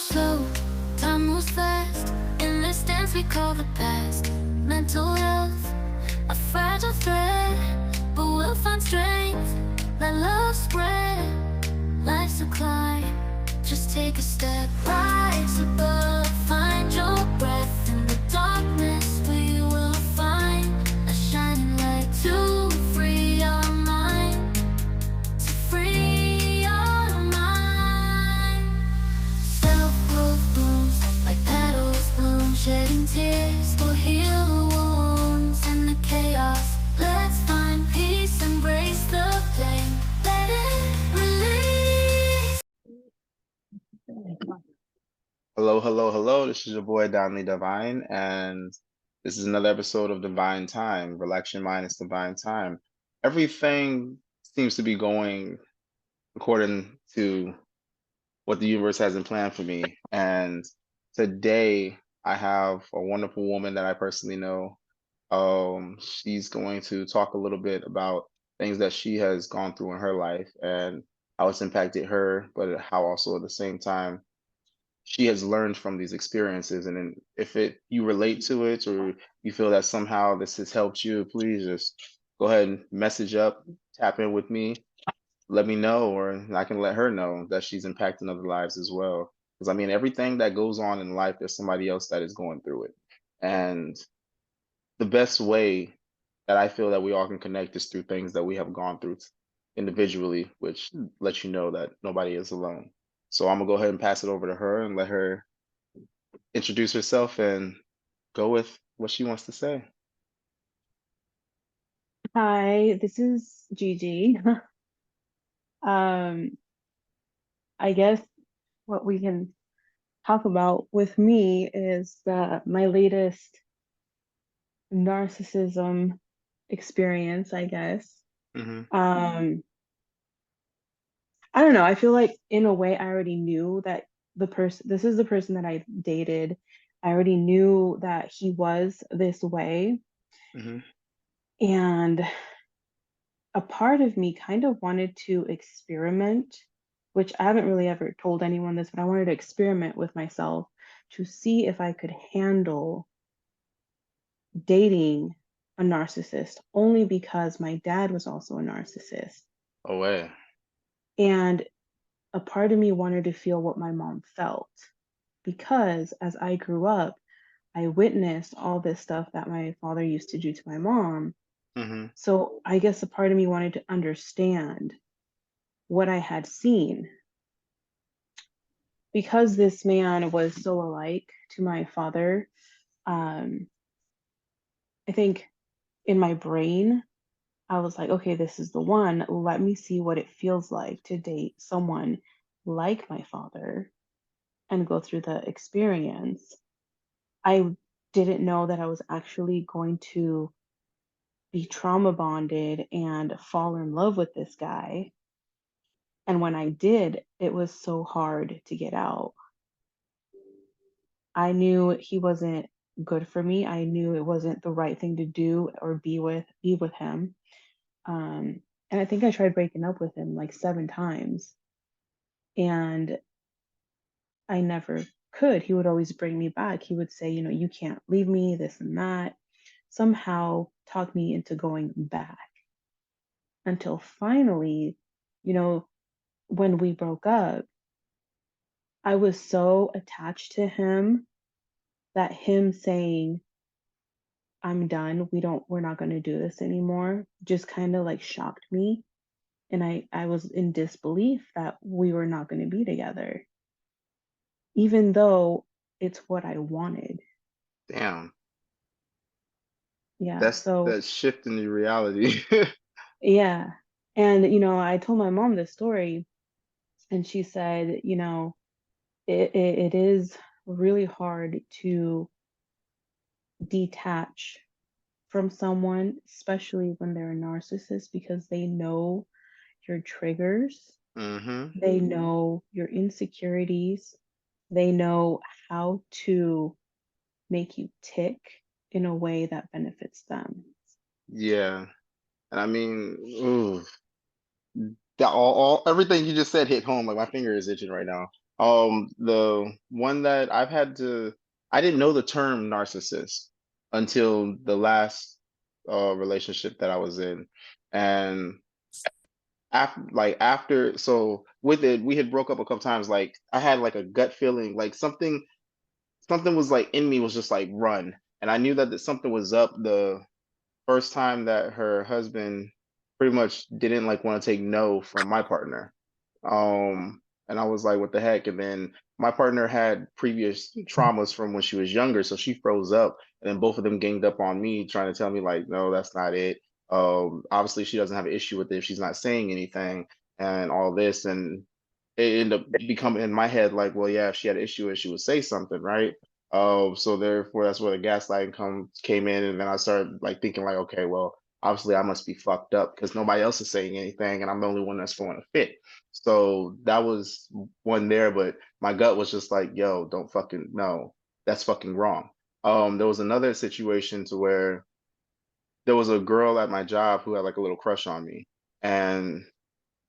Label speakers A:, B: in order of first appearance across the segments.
A: moves slow, time moves fast. In this dance we call the past. Mental health, a fragile thread, but we'll find strength. Let love spread. Life's a climb, just take a step. Rise above, find your breath. In the darkness we will find a shining light to free our mind, to free our mind. Self-growth blooms like petals bloom, shedding tears will heal the wounds in the chaos. Let's find peace, embrace the pain, let it release.
B: Hello, hello, hello. This is your boy Danli Divine, and this is another episode of Divine Time. Relax your mind, it's Divine Time. Everything seems to be going according to what the universe has in plan for me. And today I have a wonderful woman that I personally know. She's going to talk a little bit about things that she has gone through in her life and how it's impacted her, but how also at the same time she has learned from these experiences. And then if it you relate to it or you feel that somehow this has helped you, please just go ahead and message up, tap in with me, let me know, or I can let her know that she's impacting other lives as well. Because I mean, everything that goes on in life, there's somebody else that is going through it. And the best way that I feel that we all can connect is through things that we have gone through individually, which lets you know that nobody is alone. So I'm gonna go ahead and pass it over to her and let her introduce herself and go with what she wants to say.
C: Hi, this is Gigi. Um, I guess what we can talk about with me is my latest narcissism experience, I guess.
B: Hmm.
C: Um, I don't know. I feel like in a way I already knew that this is the person that I dated. I already knew that he was this way.
B: Hmm.
C: And a part of me kind of wanted to experiment, which I haven't really ever told anyone this, but I wanted to experiment with myself to see if I could handle dating a narcissist, only because my dad was also a narcissist.
B: Oh, way.
C: And a part of me wanted to feel what my mom felt, because as I grew up, I witnessed all this stuff that my father used to do to my mom.
B: Hmm.
C: So I guess a part of me wanted to understand what I had seen, because this man was so alike to my father. um, I think in my brain, I was like, okay, this is the one. Let me see what it feels like to date someone like my father and go through the experience. I didn't know that I was actually going to be trauma bonded and fall in love with this guy. And when I did, it was so hard to get out. I knew he wasn't good for me. I knew it wasn't the right thing to do or be with him. And I think I tried breaking up with him like 7 times, and I never could. He would always bring me back. He would say, you can't leave me, this and that. Somehow talk me into going back until finally, you know, when we broke up, I was so attached to him that him saying, I'm done. We're not going to do this anymore, just kind of like shocked me. And I was in disbelief that we were not going to be together, even though it's what I wanted.
B: Damn.
C: Yeah.
B: That's
C: So,
B: that shift in the reality.
C: yeah. And, I told my mom this story, and she said, it is really hard to detach from someone, especially when they're a narcissist, because they know your triggers.
B: Hmm.
C: They know your insecurities. They know how to make you tick in a way that benefits them.
B: Yeah. And I mean, ooh, that all everything you just said hit home. Like my finger is itching right now. The one that I didn't know the term narcissist until the last relationship that I was in. And after, so with it, we had broke up a couple times. Like I had like a gut feeling, like something was like in me was just like run. And I knew that something was up the first time that her husband pretty much didn't like want to take no from my partner. And I was like, what the heck? And then my partner had previous traumas from when she was younger, so she froze up, and then both of them ganged up on me, trying to tell me like, no, that's not it. Obviously she doesn't have an issue with it if she's not saying anything and all this. And it ended up becoming in my head like, well, yeah, if she had an issue, she would say something, right? So therefore, that's where the gaslighting came in, and then I started like thinking like, okay, well, obviously I must be fucked up because nobody else is saying anything, and I'm the only one that's throwing a fit. So that was one there, but my gut was just like, yo, don't fucking no, that's fucking wrong. There was another situation to where there was a girl at my job who had like a little crush on me, and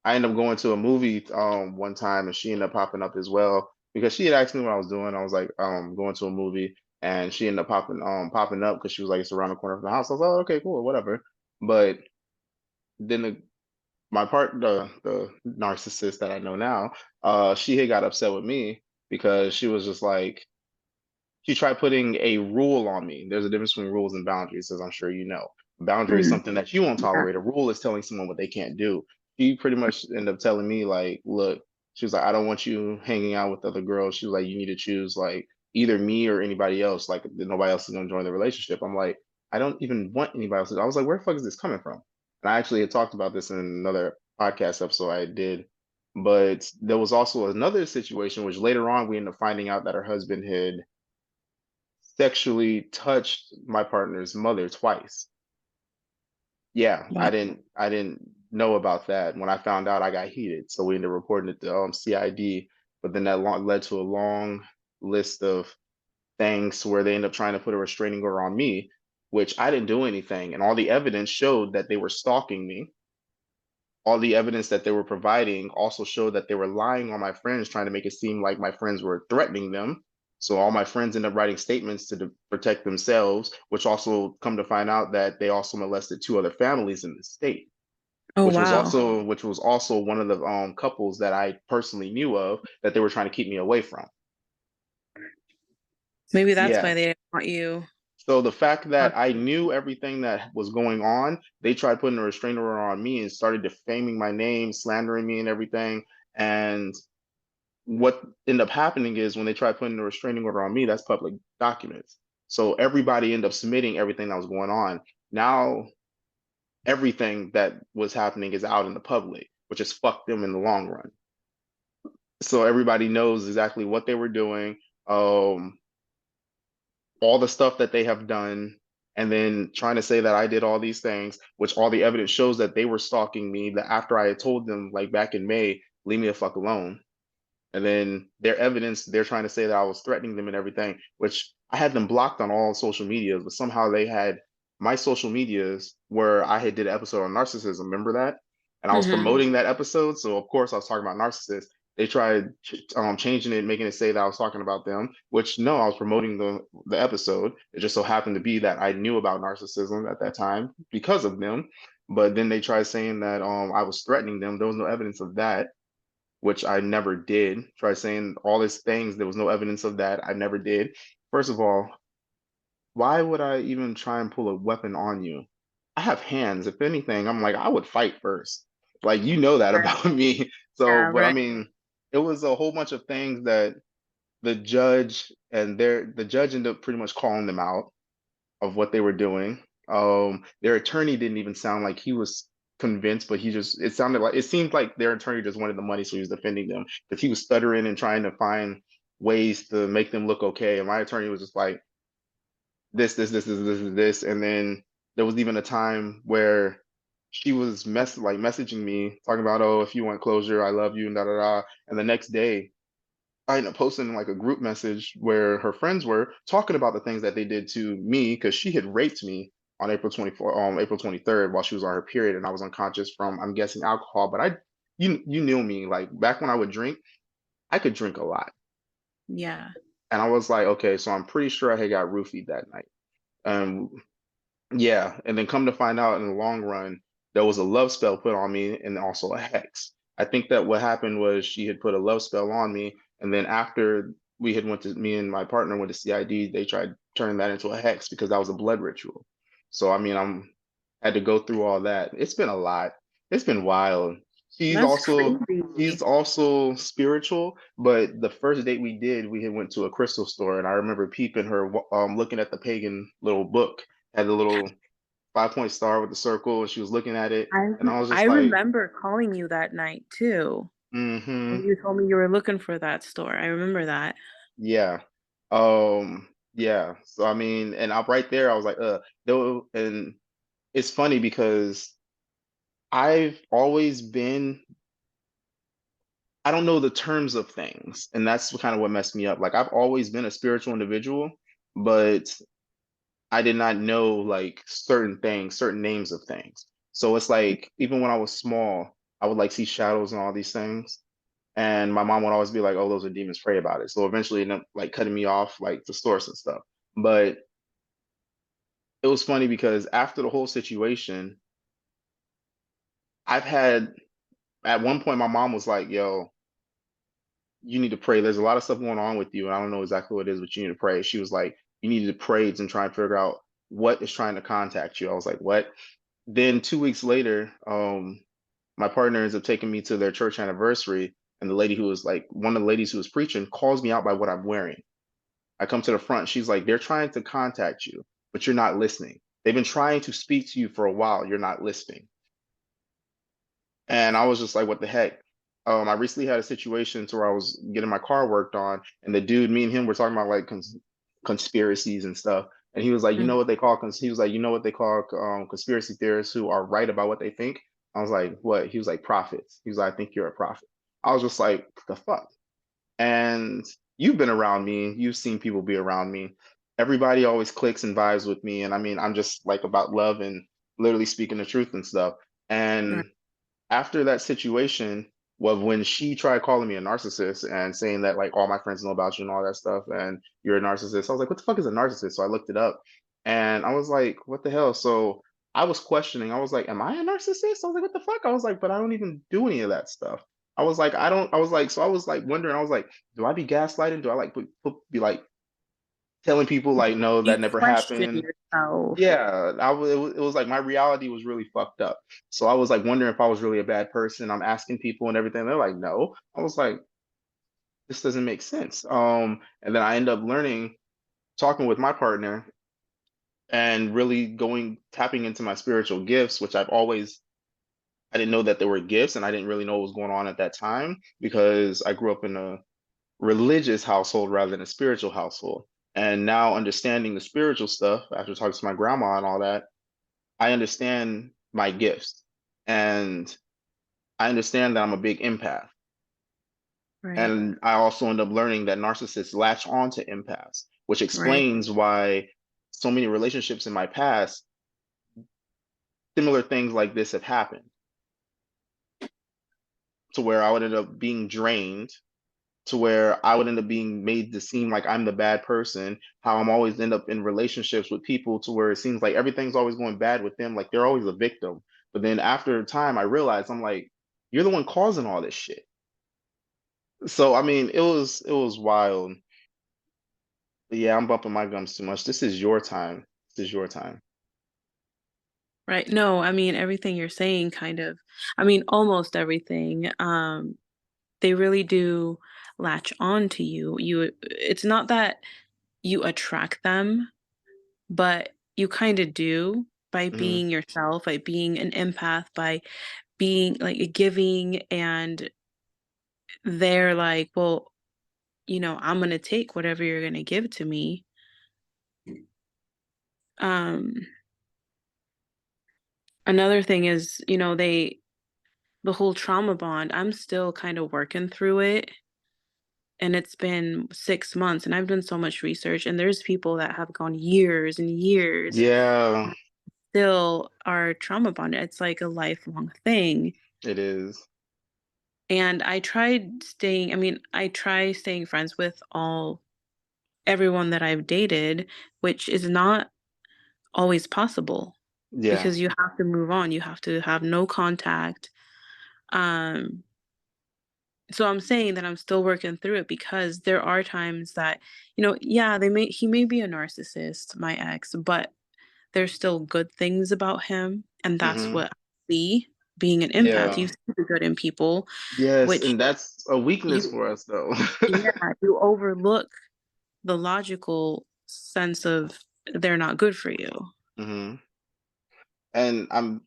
B: I ended up going to a movie one time, and she ended up popping up as well because she had asked me what I was doing. I was like going to a movie, and she ended up popping up because she was like it's around the corner from the house. I was like, oh, okay, cool, whatever. But then the narcissist that I know now, she had got upset with me because she was just like she tried putting a rule on me. There's a difference between rules and boundaries, as I'm sure you know. A boundary is
C: Mm,
B: something that you won't
C: yeah.
B: tolerate. A rule is telling someone what they can't do. She pretty much ended up telling me, like, look, she was like, I don't want you hanging out with other girls. She was like, you need to choose like either me or anybody else. Like nobody else is gonna join the relationship. I'm like, I don't even want anybody else. I was like, where the fuck is this coming from? And I actually had talked about this in another podcast episode I did. But there was also another situation which later on we ended up finding out that her husband had sexually touched my partner's mother twice. Yeah,
C: Wow.
B: I didn't know about that. When I found out, I got heated. So we ended up reporting it to CID, but then that led to a long list of things where they ended up trying to put a restraining order on me, which I didn't do anything. And all the evidence showed that they were stalking me. All the evidence that they were providing also showed that they were lying on my friends, trying to make it seem like my friends were threatening them. So all my friends ended up writing statements to protect themselves, which also come to find out that they also molested two other families in the state,
C: Oh, wow.
B: which was also one of the couples that I personally knew of that they were trying to keep me away from.
C: Maybe that's
B: Yeah.
C: why they didn't want you.
B: So the fact that I
C: Talking.
B: knew everything that was going on, they tried putting a restraining order on me and started defaming my name, slandering me and everything. And what ended up happening is when they tried putting a restraining order on me, that's public documents. So everybody ended up submitting everything that was going on. Now everything that was happening is out in the public, which has fucked them in the long run. So everybody knows exactly what they were doing, um, all the stuff that they have done, and then trying to say that I did all these things, which all the evidence shows that they were stalking me. That after I had told them, like back in May, leave me the fuck alone. And then their evidence, they're trying to say that I was threatening them and everything, which I had them blocked on all social medias, but somehow they had my social medias where I had did an episode on narcissism. Remember that? And I was
C: Hmm.
B: promoting that episode. So of course I was talking about narcissists. They tried changing it, making it say that I was talking about them, which no, I was promoting the episode. It just so happened to be that I knew about narcissism at that time because of them. But then they tried saying that I was threatening them. There was no evidence of that, which I never did. Try saying all these things. There was no evidence of that. I never did. First of all, why would I even try and pull a weapon on you? I have hands. If anything, I'm like, I would fight first. Like, you know that
C: Right.
B: about me. So,
C: Yeah,
B: but I
C: right.
B: mean, it was a whole bunch of things that the judge ended up pretty much calling them out of what they were doing. Their attorney didn't even sound like he was convinced, but it seemed like their attorney just wanted the money, so he was defending them because he was stuttering and trying to find ways to make them look okay. And my attorney was just like this, and then there was even a time where she was messaging me talking about, oh, if you want closure, I love you and da da da. And the next day I ended up posting like a group message where her friends were talking about the things that they did to me because she had raped me on April 23rd while she was on her period, and I was unconscious from, I'm guessing, alcohol. But you knew me, like back when I would drink, I could drink a lot.
D: Yeah.
B: And I was like, okay, so I'm pretty sure I had got roofied that night. Um, yeah, and then come to find out in the long run, there was a love spell put on me and also a hex. I think that what happened was she had put a love spell on me, and then after we had went to me and my partner went to CID, they tried to turn that into a hex because that was a blood ritual. So I mean, I'm had to go through all that. It's been a lot. It's been wild. She's
D: That's
B: also
D: crazy.
B: she's also spiritual, but the first date we did, we had went to a crystal store, and I remember peeping her, looking at the pagan little book, had the little 5-point star with the circle, and she was looking at it, and I was
D: I
B: just like,
D: remember calling you that night too.
B: mm-hmm,
D: And you told me you were looking for that store. I remember that.
B: yeah, yeah. So I mean, and I right there, I was like, though, and it's funny because I've always been, I don't know the terms of things, and that's kind of what messed me up. Like I've always been a spiritual individual, but I did not know like certain things, certain names of things. So it's like even when I was small, I would like see shadows and all these things. And my mom would always be like, "Oh, those are demons, pray about it." So eventually it ended up like cutting me off like the source and stuff. But it was funny because after the whole situation, I've had at one point my mom was like, "Yo, you need to pray. There's a lot of stuff going on with you, and I don't know exactly what it is, but you need to pray." She was like, "You need to pray and try and figure out what is trying to contact you." I was like, "What?" Then 2 weeks later, my partner ends up taking me to their church anniversary, and the lady who was like one of the ladies who was preaching calls me out by what I'm wearing. I come to the front. She's like, "They're trying to contact you, but you're not listening. They've been trying to speak to you for a while. You're not listening." And I was just like, what the heck? I recently had a situation to where I was getting my car worked on, and the dude, me and him were talking about like conspiracies and stuff. And he was like, you know
D: Mhm.
B: what they call he was like, you know what they call conspiracy theorists who are right about what they think? I was like, what? He was like, prophets. He was like, I think you're a prophet. I was just like, the fuck? And you've been around me, you've seen people be around me. Everybody always clicks and vibes with me. And I mean, I'm just like about love and literally speaking the truth and stuff.
D: Right.
B: And after that situation was when she tried calling me a narcissist and saying that like all my friends know about you and all that stuff and you're a narcissist. I was like, what the fuck is a narcissist? So I looked it up and I was like, what the hell? So I was questioning. I was like, am I a narcissist? I was like, what the fuck? I was like, but I don't even do any of that stuff. I was like, I don't, I was like, so I was like wondering, I was like, do I be gaslighting? Do I like be like telling people like, no,
D: You
B: that never
D: question
B: happened?
D: yourself.
B: Yeah, it was like my reality was really fucked up. So I was like wondering if I was really a bad person. I'm asking people and everything. They're like, no. I was like, this doesn't make sense. And then I end up learning, talking with my partner and really going tapping into my spiritual gifts, which I didn't know that there were gifts and I didn't really know what was going on at that time because I grew up in a religious household rather than a spiritual household. And now understanding the spiritual stuff after talking to my grandma and all that, I understand my gifts and I understand that I'm a big empath.
D: Right.
B: And I also end up learning that narcissists latch on to empaths, which
D: Right.
B: explains why so many relationships in my past, similar things like this have happened to where I would end up being drained, to where I would end up being made to seem like I'm the bad person, how I'm always end up in relationships with people to where it seems like everything's always going bad with them, like they're always a victim. But then after time, I realized I'm like, you're the one causing all this shit. So I mean, it was wild. But yeah, I'm bumping my gums too much. This is your time. This is your time.
D: Right. No, I mean everything you're saying kind of, I mean almost everything. They really do latch on to you. It's not that you attract them, but you kind of do by
B: Hmm.
D: being yourself, by being an empath, by being like giving, and they're like, well, I'm gonna take whatever you're gonna give to me. Um, Another thing is, the whole trauma bond, I'm still kind of working through it. And it's been 6 months, and I've done so much research, and there's people that have gone years and years
B: Yeah,
D: still are trauma bonded. It's like a lifelong thing.
B: it is.
D: And I try staying friends with everyone that I've dated, which is not always possible
B: Yeah.
D: because you have to move on. You have to have no contact. Um, so I'm saying that I'm still working through it because there are times that, yeah, he may be a narcissist, my ex, but there's still good things about him, and that's
B: Hmm.
D: what I see being an empath. You
B: Yeah.
D: see the good in people,
B: Yes,
D: which
B: and that's a weakness
D: you
B: for us though.
D: yeah, you overlook the logical sense of they're not good for you.
B: Hmm. And I'm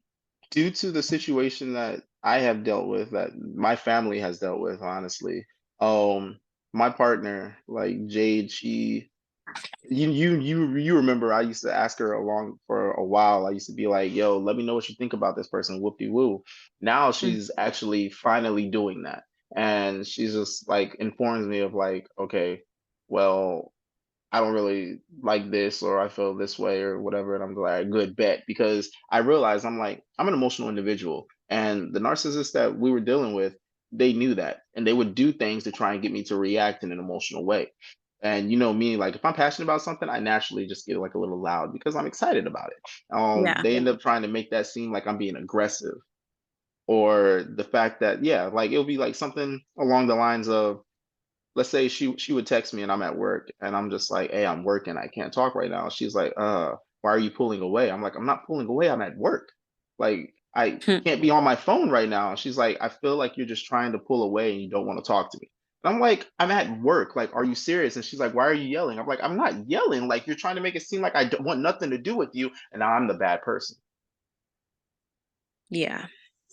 B: due to the situation that I have dealt with, that my family has dealt with, honestly. My partner, like Jade, you remember I used to ask her along for a while. I used to be like, "Yo, let me know what you think about this person." Whoop de woo. Now
D: Mm,
B: she's actually finally doing that, and she's just like informs me of like, okay, well, I don't really like this, or I feel this way or whatever. And I'm like, good bet. Because I realized I'm like, I'm an emotional individual. And the narcissists that we were dealing with, they knew that. And they would do things to try and get me to react in an emotional way. And you know me, like if I'm passionate about something, I naturally just get like a little loud because I'm excited about it.
D: yeah,
B: They end up trying to make that seem like I'm being aggressive, or the fact that, yeah, like it'll be like something along the lines of, let's say she would text me and I'm at work and I'm just like, "Hey, I'm working. I can't talk right now." She's like, why are you pulling away?" I'm like, "I'm not pulling away. I'm at work. Like, I can't be on my phone right now." She's like, "I feel like you're just trying to pull away and you don't want to talk to me." And I'm like, "I'm at work. Like, are you serious?" And she's like, "Why are you yelling?" I'm like, "I'm not yelling. Like, you're trying to make it seem like I don't want nothing to do with you, and now I'm the bad person."
D: yeah,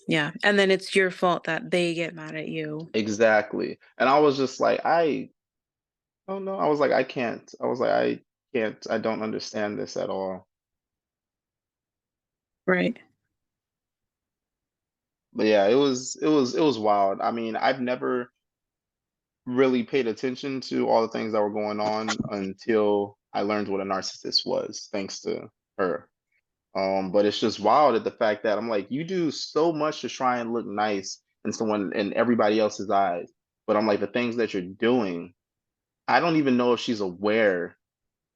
D: yeah, and then it's your fault that they get mad at you.
B: Exactly. And I was just like, I don't know. I was like, I can't. I was like, I can't. I don't understand this at all.
D: Right.
B: But yeah, it was wild. I mean, I've never really paid attention to all the things that were going on until I learned what a narcissist was, thanks to her. But it's just wild at the fact that I'm like, you do so much to try and look nice in someone in everybody else's eyes. But I'm like, the things that you're doing, I don't even know if she's aware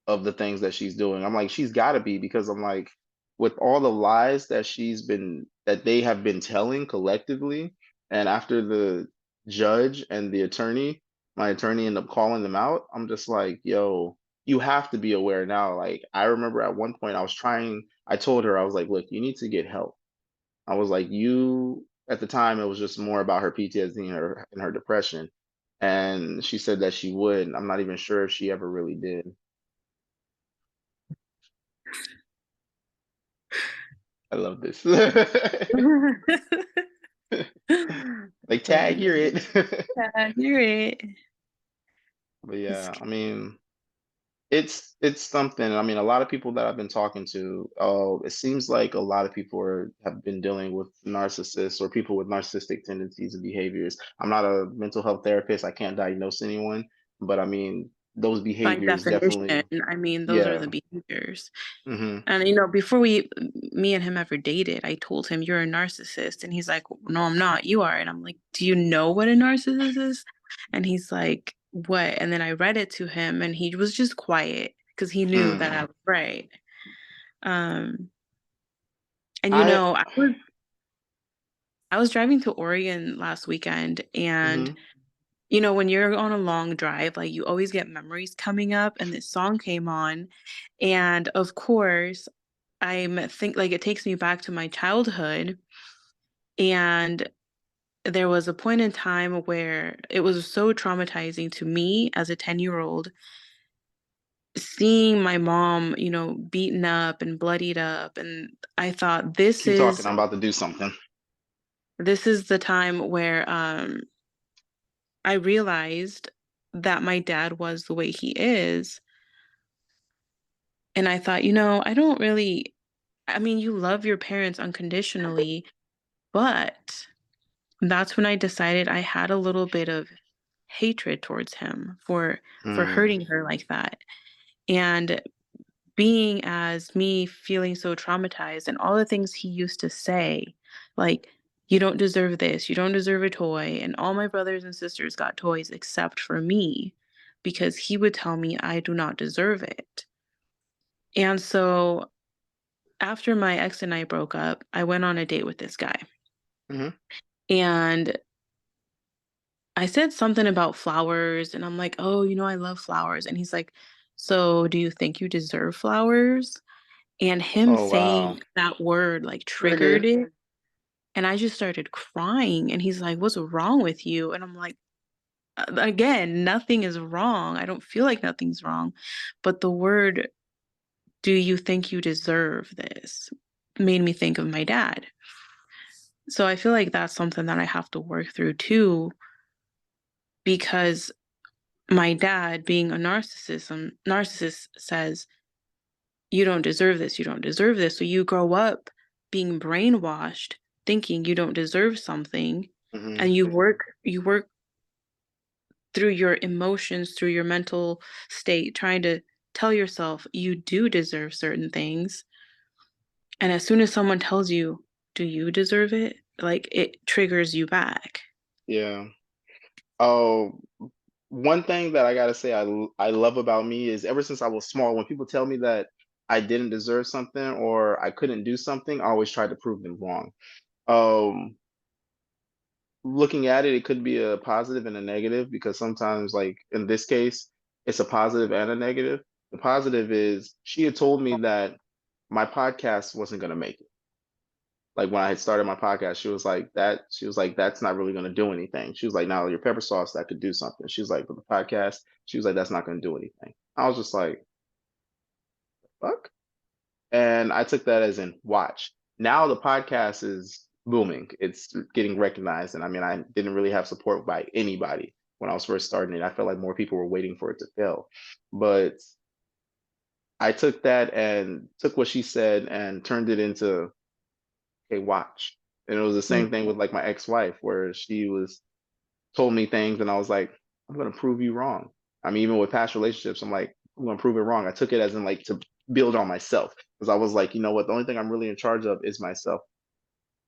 B: of the things that she's doing. I'm like, she's got to be, because I'm like, with all the lies that they have been telling collectively, and after the judge and the attorney, my attorney ended up calling them out. I'm just like, yo, you have to be aware now. Like, I remember at one point I told her, I was like, look, you need to get help. I was like, you at the time it was just more about her PTSD and her depression. And she said that she would. I'm not even sure if she ever really did. I love this. Like, tag,
D: Funny.
B: you're it.
D: Yeah, you're it.
B: But
D: It's
B: yeah, I mean, it's something. I mean, a lot of people that I've been talking to, oh, it seems like a lot of people have been dealing with narcissists or people with narcissistic tendencies and behaviors. I'm not a mental health therapist. I can't diagnose anyone, but I mean, those
D: by
B: behaviors
D: definition,
B: definitely,
D: I mean, those are the
B: yeah.
D: behaviors.
B: Hmm.
D: And before me and him ever dated, I told him you're a narcissist, and he's like, "No, I'm not. You are." And I'm like, "Do you know what a narcissist is?" And he's like, "What?" And then I read it to him, and he was just quiet because he knew that I
B: Mm.
D: was right. Um, and
B: I.
D: I was driving to Oregon last weekend, and
B: Hmm.
D: when you're on a long drive, like you always get memories coming up, and this song came on, and of course, like it takes me back to my childhood, and there was a point in time where it was so traumatizing to me as a 10-year-old seeing my mom, beaten up and bloodied up, and I thought
B: Keep talking. I'm about to do something.
D: this is the time where I realized that my dad was the way he is. And I thought, I don't really, I mean, you love your parents unconditionally, but that's when I decided I had a little bit of hatred towards him for
B: Mm.
D: hurting her like that. And being as me feeling so traumatized and all the things he used to say, like You don't deserve this. You don't deserve a toy. And all my brothers and sisters got toys except for me because he would tell me I do not deserve it. And so after my ex and I broke up, I went on a date with this guy.
B: Hmm.
D: And I said something about flowers, and I'm like, "Oh, I love flowers." And he's like, "So, do you think you deserve flowers?" And him
B: Oh wow.
D: saying that word like triggered
B: Triggered.
D: it, and I just started crying. And he's like, "What's wrong with you?" And I'm like, Again, nothing is wrong. I don't feel like nothing's wrong, but the word, do you think you deserve this, made me think of my dad. So I feel like that's something that I have to work through too, because my dad, being a narcissist says, you don't deserve this, you don't deserve this. So you grow up being brainwashed, thinking you don't deserve something,
B: Hmm.
D: and you work through your emotions, through your mental state, trying to tell yourself you do deserve certain things. And as soon as someone tells you, do you deserve it? Like it triggers you back.
B: Yeah. Oh, one thing that I gotta say I love about me is ever since I was small, when people tell me that I didn't deserve something or I couldn't do something, I always tried to prove them wrong. Um, Looking at it, it could be a positive and a negative because sometimes, like in this case, it's a positive and a negative. The positive is she had told me that my podcast wasn't gonna make it. Like when I had started my podcast, she was like, that's not really gonna do anything. She was like, now your pepper sauce that could do something. She was like, but the podcast, she was like, that's not gonna do anything. I was just like, fuck. And I took that as in watch. Now the podcast is booming. It's getting recognized. And I mean, I didn't really have support by anybody when I was first starting it. I felt like more people were waiting for it to fail. But I took that and took what she said and turned it into a watch. And it was the same thing with like my ex-wife, where she was told me things and I was like, I'm gonna prove you wrong. I mean, even with past relationships, I'm like, I'm gonna prove it wrong. I took it as in like to build on myself because I was like, you know what, the only thing I'm really in charge of is myself.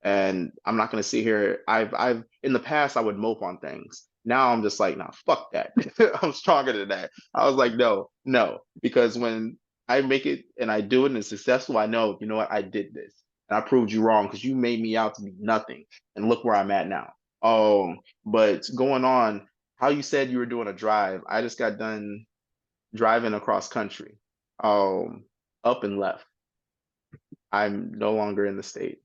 B: And I'm not gonna sit here. I've in the past I would mope on things. Now I'm just like, nah, fuck that. I'm stronger than that. I was like, no, no, because when I make it and I do it and it's successful, I know, you know what, I did this and I proved you wrong because you made me out to be nothing. And look where I'm at now. But going on, how you said you were doing a drive, I just got done driving across country, um, up and left. I'm no longer in the state.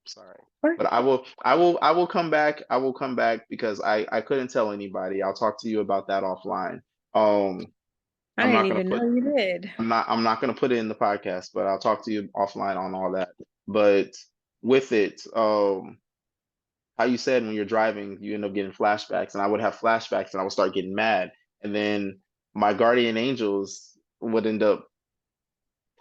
B: Sorry.
D: Or
B: But I will come back. I will come back because I couldn't tell anybody. I'll talk to you about that offline. Um,
D: I
B: I'm
D: didn't
B: not gonna
D: even
B: put
D: know you did.
B: I'm not gonna put it in the podcast, but I'll talk to you offline on all that. But with it, how you said when you're driving, you end up getting flashbacks, and I would have flashbacks, and I would start getting mad, and then my guardian angels would end up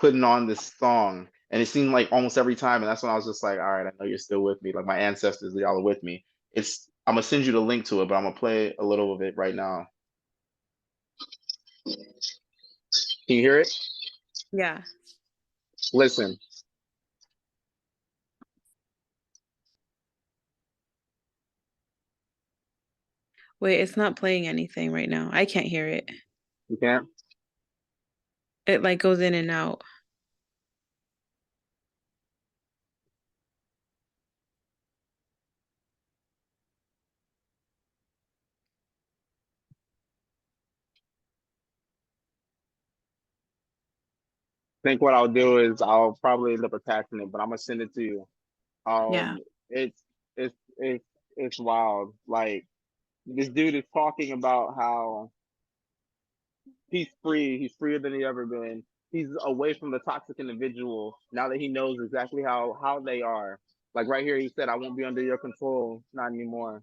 B: putting on this song, and it seemed like almost every time, and that's when I was just like, all right, I know you're still with me, like my ancestors, y'all are with me. I'm gonna send you the link to it, but I'm gonna play a little of it right now. Can you hear it?
D: Yeah.
B: Listen.
D: Wait, it's not playing anything right now. I can't hear it.
B: You can't.
D: It like goes in and out.
B: I think what I'll do is I'll probably end up attaching it, but I'm gonna send it to you.
D: Yeah.
B: It's it's wild. Like this dude is talking about how he's free. He's freer than he ever been. He's away from the toxic individual now that he knows exactly how they are. Like right here, he said, "I won't be under your control, not anymore."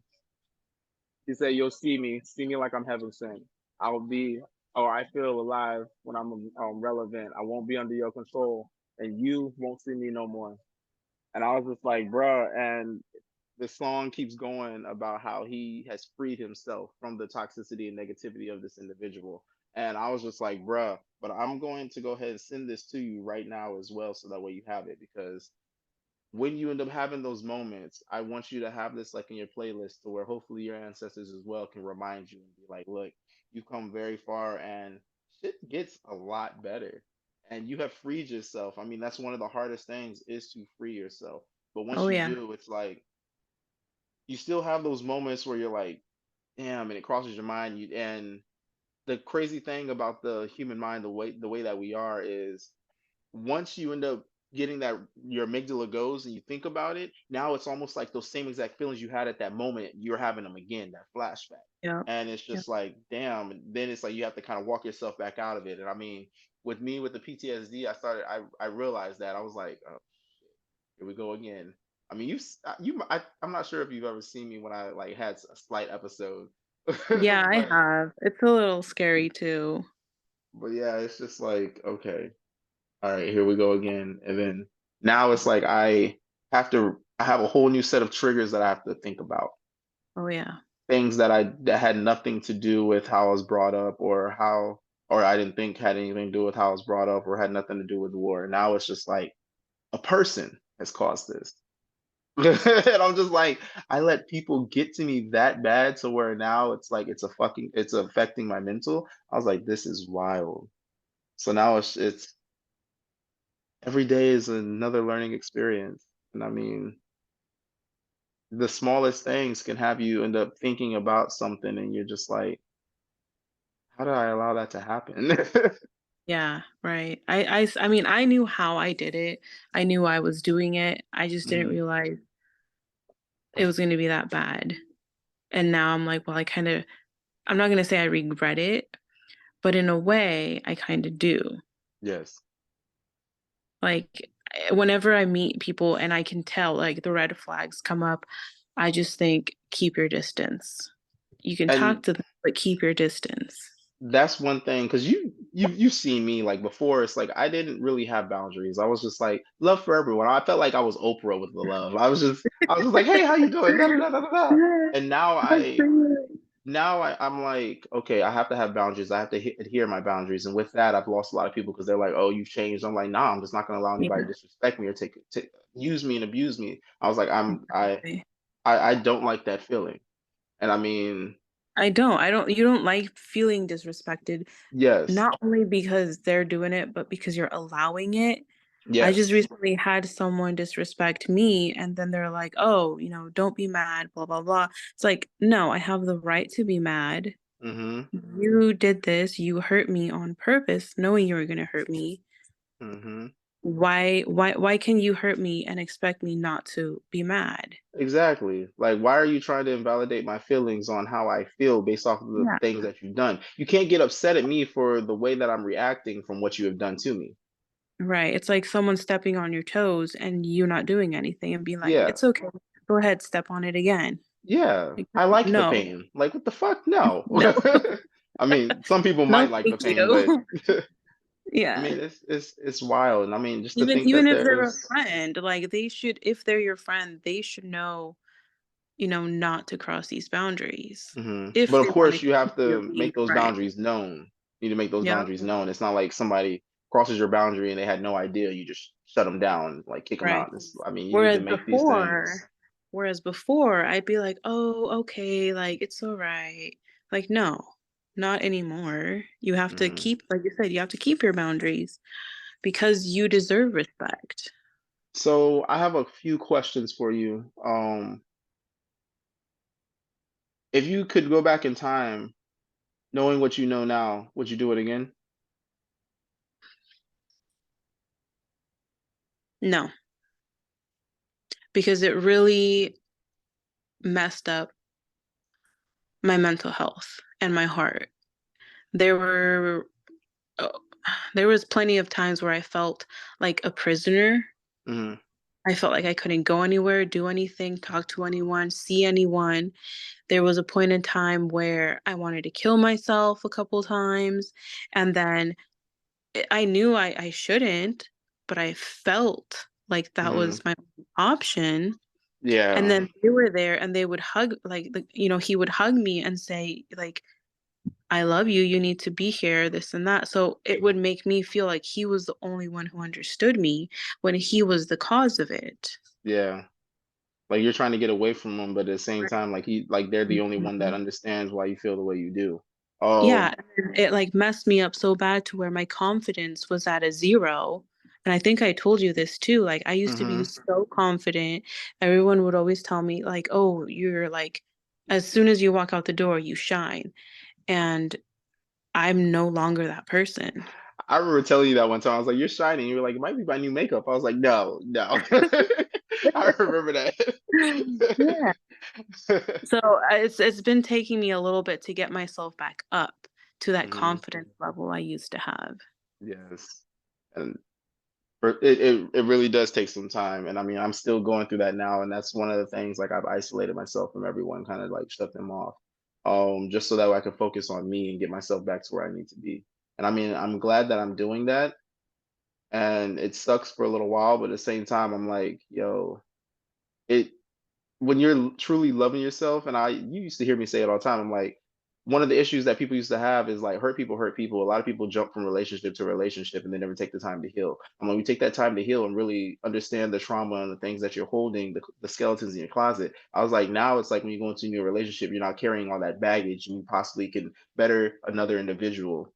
B: He said, "You'll see me like I'm heaven sent. I'll be, or I feel alive when I'm relevant. I won't be under your control, and you won't see me no more." And I was just like, "Bruh," and the song keeps going about how he has freed himself from the toxicity and negativity of this individual. And I was just like, bruh, but I'm going to go ahead and send this to you right now as well, so that way you have it, because when you end up having those moments, I want you to have this like in your playlist to where hopefully your ancestors as well can remind you and be like, look, you've come very far and shit gets a lot better. And you have freed yourself. I mean, that's one of the hardest things is to free yourself. But once
D: Oh
B: you
D: yeah.
B: do, it's like you still have those moments where you're like, damn, and it crosses your mind. And the crazy thing about the human mind, the way that we are is once you end up getting that your amygdala goes and you think about it, now it's almost like those same exact feelings you had at that moment, you're having them again, that flashback.
D: Yeah.
B: And it's
D: Yeah.
B: just like, damn, and then it's like you have to kind of walk yourself back out of it. And I mean, with me with the PTSD, I realized that I was like, oh, here we go again. I mean, I'm not sure if you've ever seen me when I like had a slight episode,
D: Yeah, I
B: but
D: have. It's a little scary too.
B: yeah, it's just like, okay, all right, here we go again. And then now it's like I have a whole new set of triggers that I have to think about.
D: Oh yeah.
B: Things that had nothing to do with how I was brought up or I didn't think had anything to do with how I was brought up or had nothing to do with the war. Now it's just like a person has caused this. And I'm just like, I let people get to me that bad to where now it's like it's affecting my mental. I was like, this is wild. So now it's every day is another learning experience. And I mean, the smallest things can have you end up thinking about something and you're just like, how did I allow that to happen?
D: Yeah, right. I mean, I knew how I did it. I knew I was doing it. I just didn't
B: Mhm.
D: realize it was going to be that bad. And now I'm like, well, I'm not going to say I regret it, but in a way, I kind of do.
B: Yes.
D: Like, whenever I meet people and I can tell, like, the red flags come up, I just think, keep your distance. You can talk
B: And
D: to them, but keep your distance.
B: that's one thing because you've seen me like before. It's like I didn't really have boundaries. I was just like love for everyone. I felt like I was Oprah with the love. I was just like, hey, how you doing? Da, da, da, da, da, da.
D: Yeah,
B: And now
D: that's true.
B: I'm like, okay, I have to have boundaries. I have to adhere my boundaries. And with that, I've lost a lot of people because they're like, oh, you've changed. I'm like, nah, I'm just not going to allow anybody to
D: Yeah,
B: disrespect me or take use me and abuse me. I was like,
D: exactly.
B: I don't like that feeling. And I mean,
D: You don't like feeling disrespected,
B: yes,
D: not only because they're doing it, but because you're allowing it. I just
B: yes,
D: recently had someone disrespect me, and then they're like, oh, don't be mad, blah, blah, blah. It's like, no, I have the right to be mad.
B: mm-hmm,
D: You did this, you hurt me on purpose, knowing you were going to hurt me.
B: mm-hmm.
D: Why can you hurt me and expect me not to be mad?
B: Exactly. Like, why are you trying to invalidate my feelings on how I feel based off of the
D: Yeah,
B: things that you've done? You can't get upset at me for the way that I'm reacting from what you have done to me.
D: right. It's like someone stepping on your toes and you not doing anything and being like,
B: Yeah.
D: it's okay. Go ahead, step on it again.
B: Yeah,
D: Like,
B: I like the
D: no,
B: pain. Like, what the fuck? No.
D: no,
B: I mean, some people
D: no,
B: might like the
D: thank
B: pain, but
D: you.
B: I
D: Yeah.
B: mean, it's wild. And I mean, just to
D: Even
B: think that
D: even if they're a
B: there's,
D: friend, like they should, if they're your friend, they should know, not to cross these boundaries if
B: but of
D: they want to
B: course, you have
D: continue
B: to
D: being
B: make
D: your
B: those
D: friend.
B: boundaries known. You need to make those
D: Yeah.
B: boundaries known. It's not like somebody crosses your boundary and they had no idea. You just shut them down, like kick them
D: Right.
B: out. I mean, you need to
D: Whereas
B: make these things.
D: before, whereas before, I'd be like, "Oh, okay, like it's all right." Like, no, not anymore. You have to
B: hmm
D: keep, like you said, you have to keep your boundaries because you deserve respect.
B: So I have a few questions for you. If you could go back in time, knowing what you know now, would you do it again?
D: No, because it really messed up my mental health and my heart. There were uh, there was plenty of times where I felt like a prisoner.
B: hmm
D: I felt like I couldn't go anywhere, do anything, talk to anyone, see anyone. There was a point in time where I wanted to kill myself a couple times, and then I knew I shouldn't, but I felt like that
B: hmm
D: was my option. And
B: Yeah.
D: then they were there and they would hug, he would hug me and say, like, I love you, you need to be here, this and that. So it would make me feel like he was the only one who understood me when he was the cause of it.
B: Yeah. Like you're trying to get away from them, but at the same time, like they're the only one that
D: Mhm.
B: understands why you feel the way you do.
D: Yeah,
B: Um,
D: and it, like, messed me up so bad to where my confidence was at a 0, and I think I told you this too, like, I used to be
B: mhm.
D: so confident. Everyone would always tell me, like, "Oh, you're, like, as soon as you walk out the door, you shine," and I'm no longer that person.
B: I remember telling you that one time. I was like, "You're shining." You were like, "It might be my new makeup." I was like, "No, no." I remember
D: Yeah.
B: that.
D: So, it's been taking me a little bit to get myself back up to that
B: Mhm.
D: confidence level I used to have.
B: Yes. And it really does take some time, and I mean, I'm still going through that now, and that's one of the things, like, I've isolated myself from everyone, kinda, like, shut them off, just so that way I can focus on me and get myself back to where I need to be, and I mean, I'm glad that I'm doing that, and it sucks for a little while, but at the same time, I'm like, "Yo, it when you're truly loving yourself," and you used to hear me say it all the time. I'm like, one of the issues that people used to have is like hurt people. A lot of people jump from relationship to relationship and they never take the time to heal. And when you take that time to heal and really understand the trauma and the things that you're holding, the skeletons in your closet, I was like, now it's like when you go into a new relationship, you're not carrying all that baggage and you possibly can better another individual.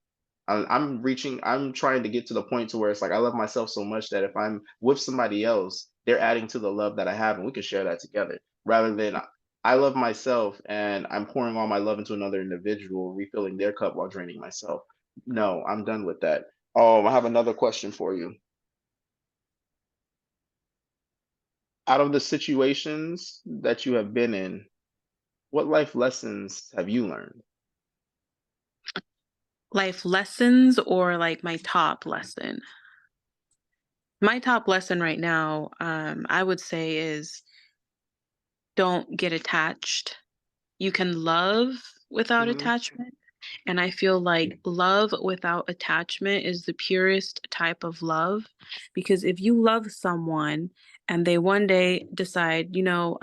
B: I'm trying to get to the point to where it's like I love myself so much that if I'm with somebody else, they're adding to the love that I have and we can share that together rather than I love myself and I'm pouring all my love into another individual, refilling their cup while draining myself. No, I'm done with that. I have another question for you. Out of the situations that you have been in, what life lessons have you learned?
D: Life lessons or, like, my top lesson? My top lesson right now, I would say is don't get attached. You can love without
B: Hmm.
D: attachment, and I feel like love without attachment is the purest type of love, because if you love someone and they one day decide, "I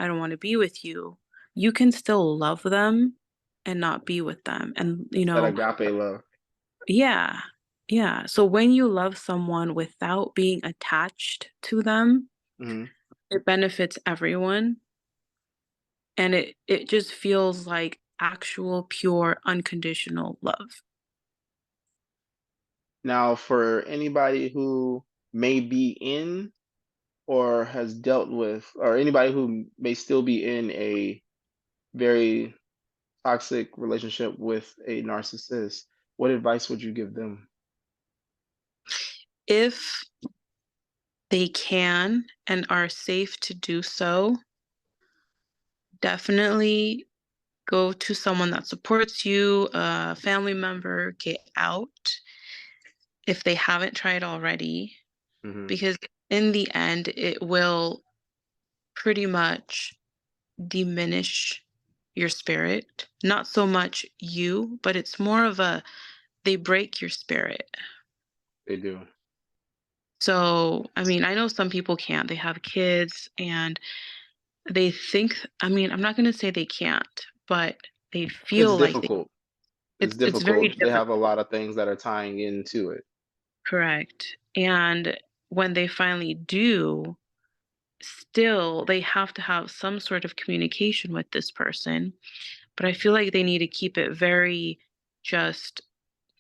D: don't wanna be with you," you can still love them and not be with them, and,
B: It's that agape love.
D: yeah, yeah. So when you love someone without being attached to them,
B: Hmm.
D: it benefits everyone, and it just feels like actual pure unconditional love.
B: Now, for anybody who may be in or has dealt with, or anybody who may still be in a very toxic relationship with a narcissist, what advice would you give them?
D: If they can and are safe to do so, definitely go to someone that supports you, a family member, get out if they haven't tried already,
B: Hmm.
D: because in the end, it will pretty much diminish your spirit. Not so much you, but it's more of a they break your spirit.
B: They do.
D: So, I mean, I know some people can't. They have kids and they think, I mean, I'm not going to say they can't, but they
B: It's
D: feel like
B: difficult. It's
D: it's very
B: difficult. They have a
D: difficult.
B: lot of things that are tying into it.
D: Correct. And when they finally do, still they have to have some sort of communication with this person. But I feel like they need to keep it very just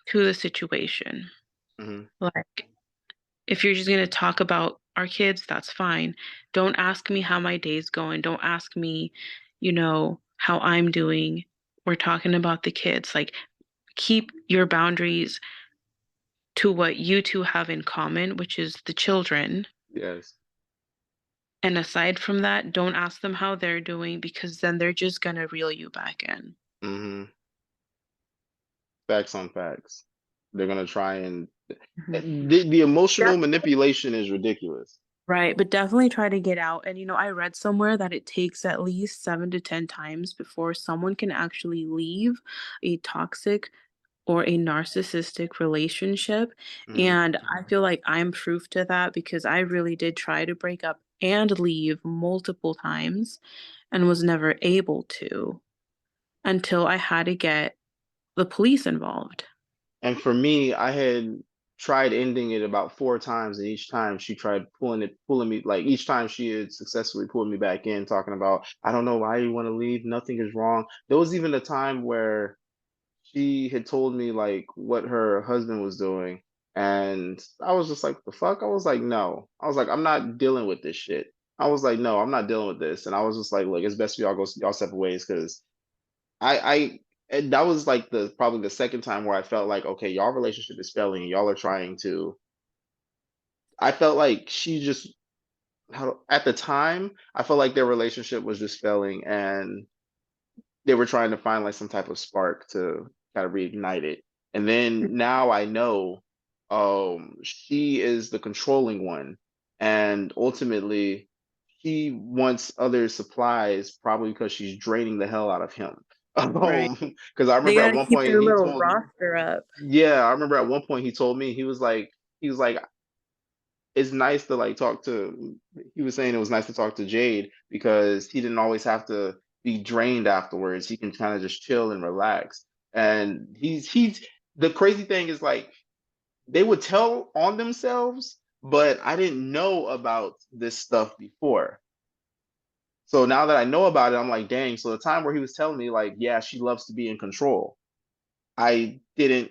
D: to the situation.
B: Hmm.
D: Like, if you're just going to talk about our kids, that's fine. Don't ask me how my day's going. Don't ask me, how I'm doing. We're talking about the kids. Like, keep your boundaries to what you two have in common, which is the children.
B: Yes.
D: And aside from that, don't ask them how they're doing because then they're just going to reel you back in.
B: Hmm. Facts on facts. They're gonna try and
D: Mhm.
B: the emotional manipulation is ridiculous.
D: Right, but definitely try to get out. And I read somewhere that it takes at least 7 to 10 times before someone can actually leave a toxic or a narcissistic relationship.
B: Hmm.
D: And I feel like I'm proof to that because I really did try to break up and leave multiple times and was never able to until I had to get the police involved.
B: And for me, I had tried ending it about 4 times, and each time she tried pulling me, like each time she had successfully pulled me back in, talking about, I don't know why you want to leave, nothing is wrong. There was even a time where she had told me like what her husband was doing, and I was just like, the fuck? I was like, no. I was like, I'm not dealing with this shit. I was like, no, I'm not dealing with this. And I was just like, look, it's best for y'all go y'all separate ways, because I and that was like the probably the second time where I felt like, okay, y'all relationship is failing and y'all are trying to. I felt like she just at the time, I felt like their relationship was just failing, and they were trying to find like some type of spark to kind of reignite it. And then now I know she is the controlling one, and ultimately he wants other supplies, probably because she's draining the hell out of him.
D: Right.
B: Because I
D: They
B: remember at
D: gotta
B: one
D: keep
B: point
D: their
B: he
D: little
B: told,
D: roster up.
B: yeah, I remember at one point he told me, he was like, it's nice to like talk to, he was saying it was nice to talk to Jade because he didn't always have to be drained afterwards. He can kind of just chill and relax. And he's the crazy thing is like they would tell on themselves, but I didn't know about this stuff before. So now that I know about it, I'm like, dang. So the time where he was telling me like, yeah, she loves to be in control, I didn't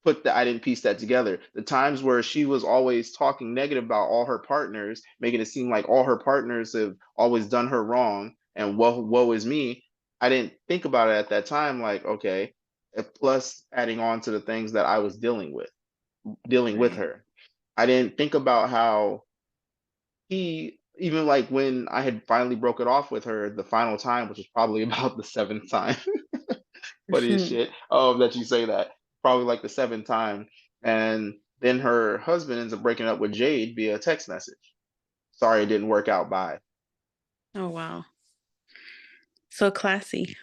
B: I didn't piece that together. The times where she was always talking negative about all her partners, making it seem like all her partners have always done her wrong and woe is me. I didn't think about it at that time, like, okay, plus adding on to the things that I was dealing with
D: Right.
B: her. I didn't think about how he, even like when I had finally broke it off with her the final time, which was probably about the seventh time. Funny as shit. That you say that. Probably like the seventh time. And then her husband ends up breaking up with Jade via text message. Sorry it didn't work out. Bye.
D: Oh wow. So classy.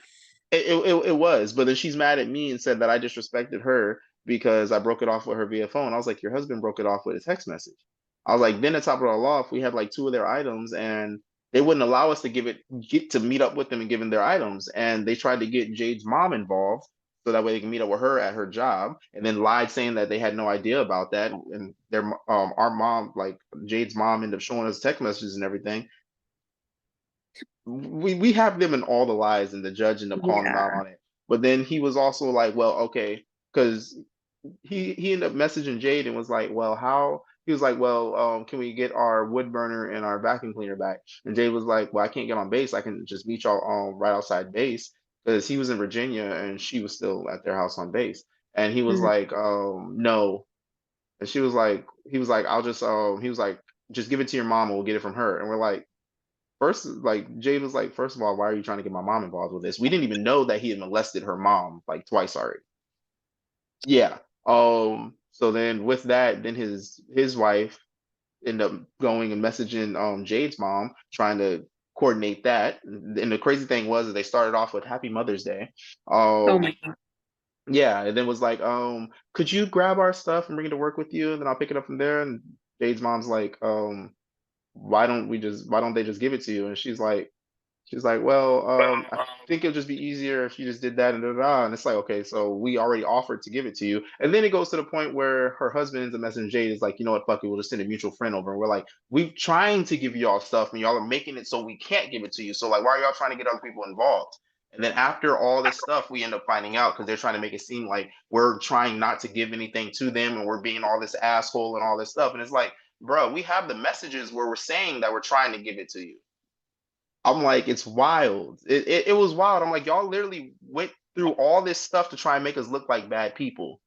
B: It was, but then she's mad at me and said that I disrespected her because I broke it off with her via phone. I was like, your husband broke it off with a text message. I was like, then to top it all off, we had like two of their items, and they wouldn't allow us to get to meet up with them and give them their items. And they tried to get Jade's mom involved so that way they can meet up with her at her job, and then lied saying that they had no idea about that. And our mom, like Jade's mom, ended up showing us text messages and everything. We have them in all the lies, and the judge ended up calling them out
D: Yeah.
B: on it. But then he was also like, well, okay, because he ended up messaging Jade and was like, well, how? He was like, well, can we get our wood burner and our vacuum cleaner back? And Jade was like, well, I can't get on base. I can just meet y'all right outside base, because he was in Virginia and she was still at their house on base. And he was
D: Mhm.
B: like, no. And she was like, he was like, he was like, just give it to your mom and we'll get it from her. And we're like, first, like Jade was like, first of all, why are you trying to get my mom involved with this? We didn't even know that he had molested her mom like twice already. Yeah. So then with that, then his wife ended up going and messaging Jade's mom, trying to coordinate that. And the crazy thing was that they started off with Happy Mother's Day.
D: Oh my
B: Um,
D: god.
B: yeah, and then was like, could you grab our stuff and bring it to work with you? And then I'll pick it up from there. And Jade's mom's like, why don't they just give it to you? And she's like, well, I think it'll just be easier if you just did that and da da da. And it's like, okay, so we already offered to give it to you. And then it goes to the point where her husband ends up messaging Jade is like, you know what, fuck it, we'll just send a mutual friend over. And we're like, we're trying to give y'all stuff and y'all are making it so we can't give it to you. So like, why are y'all trying to get other people involved? And then after all this stuff, we end up finding out because they're trying to make it seem like we're trying not to give anything to them and we're being all this asshole and all this stuff. And it's like, bro, we have the messages where we're saying that we're trying to give it to you. I'm like, it's wild. It was wild. I'm like, y'all literally went through all this stuff to try and make us look like bad people,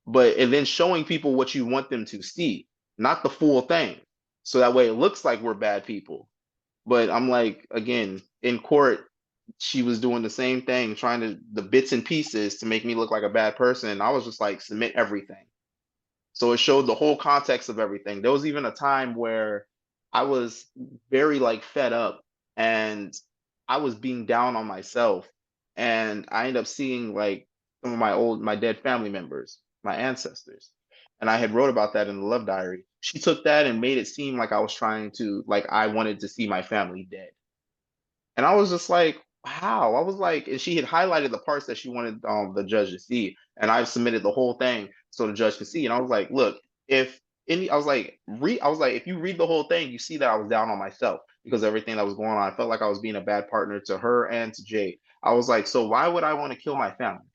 B: but and then showing people what you want them to see, not the full thing. So that way it looks like we're bad people. But I'm like, again, in court, she was doing the same thing, trying to the bits and pieces to make me look like a bad person. And I was just like, submit everything. So it showed the whole context of everything. There was even a time where I was very like fed up and I was being down on myself. And I ended up seeing like some of my dead family members, my ancestors. And I had wrote about that in the love diary. She took that and made it seem like I was trying to, like I wanted to see my family dead. And I was just like, how? I was like, and she had highlighted the parts that she wanted the judge to see. And I submitted the whole thing. so the judge could see. And I was like, look, if any, I was like, if you read the whole thing, you see that I was down on myself because of everything that was going on. I felt like I was being a bad partner to her and to Jay. I was like, so why would I want to kill my family?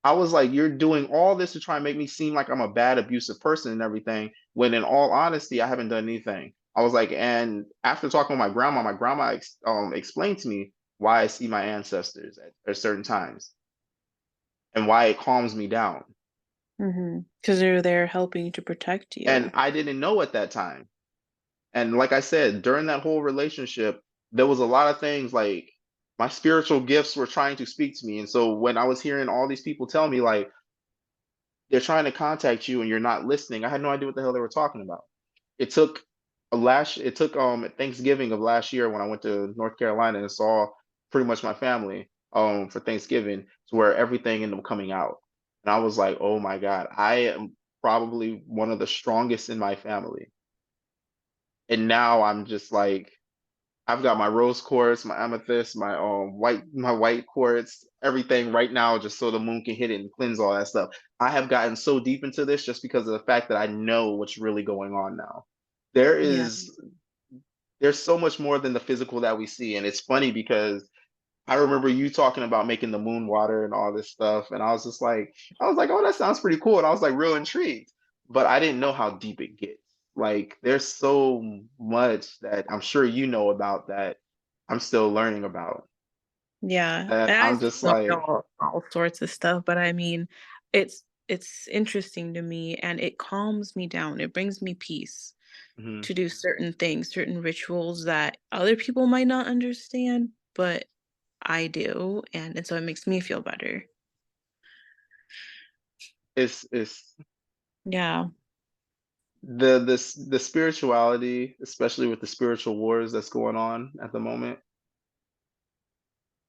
B: I was like, you're doing all this to try and make me seem like I'm a bad, abusive person and everything, when in all honesty, I haven't done anything. I was like, and after talking with my grandma explained to me why I see my ancestors at certain times and why it calms me down.
D: Because they're there helping to protect
B: And
D: you.
B: I didn't know at that time. And like I said, during that whole relationship, there was a lot of things like my spiritual gifts were trying to speak to me. And so when I was hearing all these people tell me like they're trying to contact you and you're not listening, I had no idea what the hell they were talking about. It took it took Thanksgiving of last year when I went to North Carolina and saw pretty much my family for Thanksgiving to where everything ended up coming out. And I was like, oh my God, I am probably one of the strongest in my family. And now I'm just like, I've got my rose quartz, my amethyst, my white quartz, everything right now just so the moon can hit it and cleanse all that stuff. I have gotten so deep into this just because of the fact that I know what's really going on now. There
D: Yeah.
B: is there's so much more than the physical that we see. And it's funny because I remember you talking about making the moon water and all this stuff. And I was like, oh, that sounds pretty cool. And I was like real intrigued, but I didn't know how deep it gets. Like there's so much that I'm sure you know about that I'm still learning about.
D: Yeah.
B: And
D: And I
B: I'm
D: still
B: just
D: don't know
B: like,
D: all sorts of stuff, but I mean, it's interesting to me and it calms me down. It brings me peace
B: mhm,
D: to do certain things, certain rituals that other people might not understand, but I do, and so it makes me feel better.
B: it's
D: Yeah.
B: the spirituality, especially with the spiritual wars that's going on at the moment.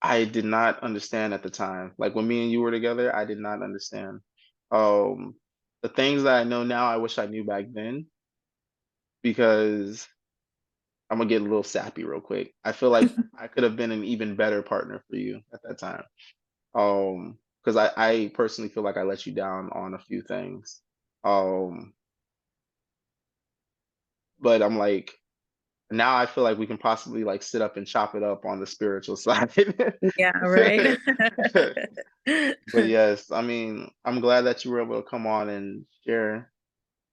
B: I did not understand at the time. Like when me and you were together, I did not understand. Um, the things that I know now, I wish I knew back then because I'm gonna get a little sappy real quick. I feel like I could have been an even better partner for you at that time. Because I personally feel like I let you down on a few things. Um, but I'm like, now I feel like we can possibly like sit up and chop it up on the spiritual side.
D: Yeah, right.
B: But yes, I mean, I'm glad that you were able to come on and share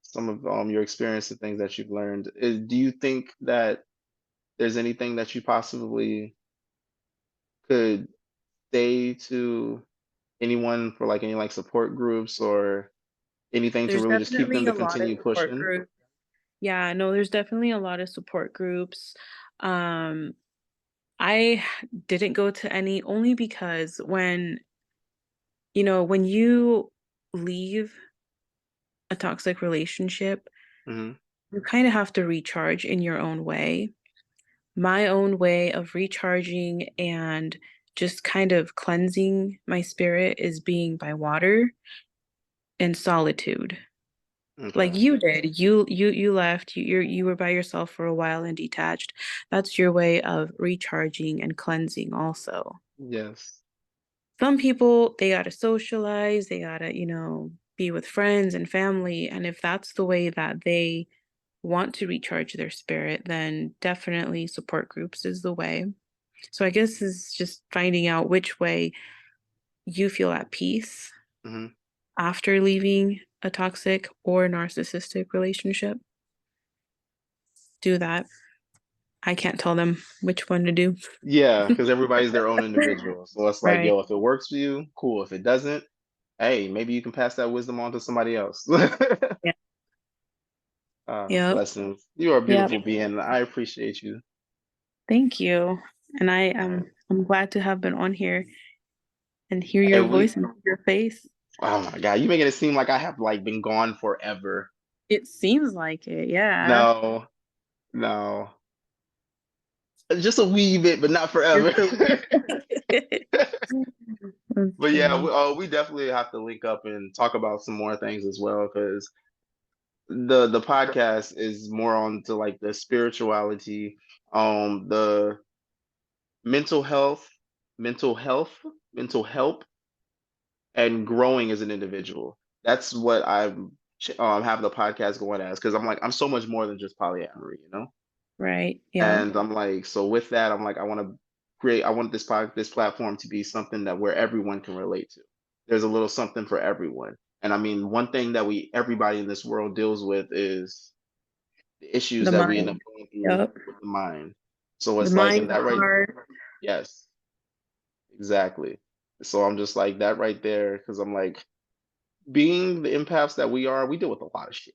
B: some of your experience and things that you've learned. Do you think that there's anything that you possibly could say to anyone for like any like support groups or anything to
D: There's
B: really just keep them
D: definitely
B: to
D: a lot of
B: continue
D: support
B: pushing?
D: groups. Yeah, no, there's definitely a lot of support groups. Um, I didn't go to any only because when you leave a toxic relationship,
B: Hmm.
D: you kind of have to recharge in your own way. My own way of recharging and just kind of cleansing my spirit is being by water and solitude. Like
B: Okay.
D: you did. You left. You were by yourself for a while and detached. That's your way of recharging and cleansing also.
B: Yes.
D: Some people, they gotta socialize, they gotta, be with friends and family. And if that's the way that they want to recharge their spirit, then definitely support groups is the way. So I guess it's just finding out which way you feel at peace
B: Hmm.
D: after leaving a toxic or narcissistic relationship. Do that. I can't tell them which one to do.
B: Yeah, because everybody's their own individual. So it's like,
D: Right.
B: yo, if it works for you, cool. If it doesn't, hey, maybe you can pass that wisdom on to somebody else.
D: Yeah. Yep.
B: Blessings. You are a
D: Yep.
B: beautiful being. I appreciate you.
D: Thank you. And I
B: All
D: am
B: right.
D: I'm glad to have been on here and hear
B: Hey,
D: your voice and your face.
B: oh my God, you making it seem like I have like been gone forever.
D: It seems like it, yeah.
B: No, no, just a wee bit, but not
D: Just
B: forever.
D: a That's
B: But yeah,
D: funny.
B: we definitely have to link up and talk about some more things as well because the podcast is more on to like the spirituality, the mental health, mental health, mental health, and growing as an individual. That's what I'm having the podcast going as, because I'm like, I'm so much more than just polyamory, you know?
D: Right. Yep.
B: And I'm like, so with that, I'm like, I want this platform to be something that where everyone can relate to. There's a little something for everyone. And I mean, one thing that everybody in this world deals with is the issues
D: The
B: that we end
D: mind.
B: up going through
D: Yep.
B: with the mind. So
D: The
B: it's like,
D: mind,
B: and
D: the
B: that right,
D: heart.
B: yes, exactly. So I'm just like that right there, because I'm like, being the empaths that we are, we deal with a lot of shit.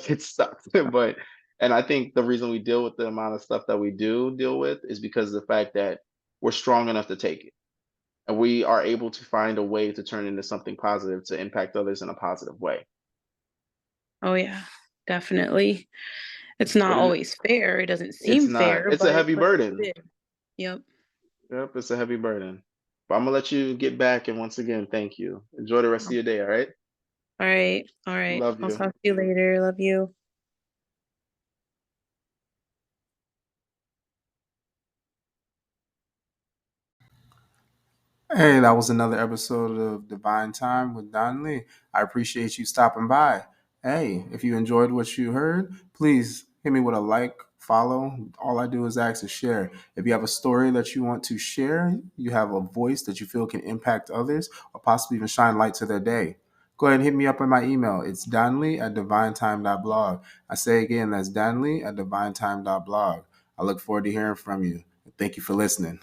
B: It sucks, but and I think the reason we deal with the amount of stuff that we do deal with is because of the fact that we're strong enough to take it, and we are able to find a way to turn into something positive to impact others in a positive way.
D: Oh yeah, definitely. It's not
B: But
D: always fair. It doesn't
B: it's
D: seem
B: not.
D: fair,
B: It's a heavy
D: but it
B: burden.
D: is. Yep.
B: Yep, it's a heavy burden. But I'm gonna let you get back, and once again, thank you. Enjoy the rest of your day. All right.
D: All right. All right.
B: Love
D: I'll
B: you.
D: talk to you later. Love you.
E: Hey, that was another episode of Divine Time with Danli. I appreciate you stopping by. Hey, if you enjoyed what you heard, please hit me with a like, follow. All I do is ask to share. If you have a story that you want to share, you have a voice that you feel can impact others or possibly even shine light to their day, go ahead and hit me up on my email. It's danley@divinetime.blog. I say again, that's danley@divinetime.blog. I look forward to hearing from you. Thank you for listening.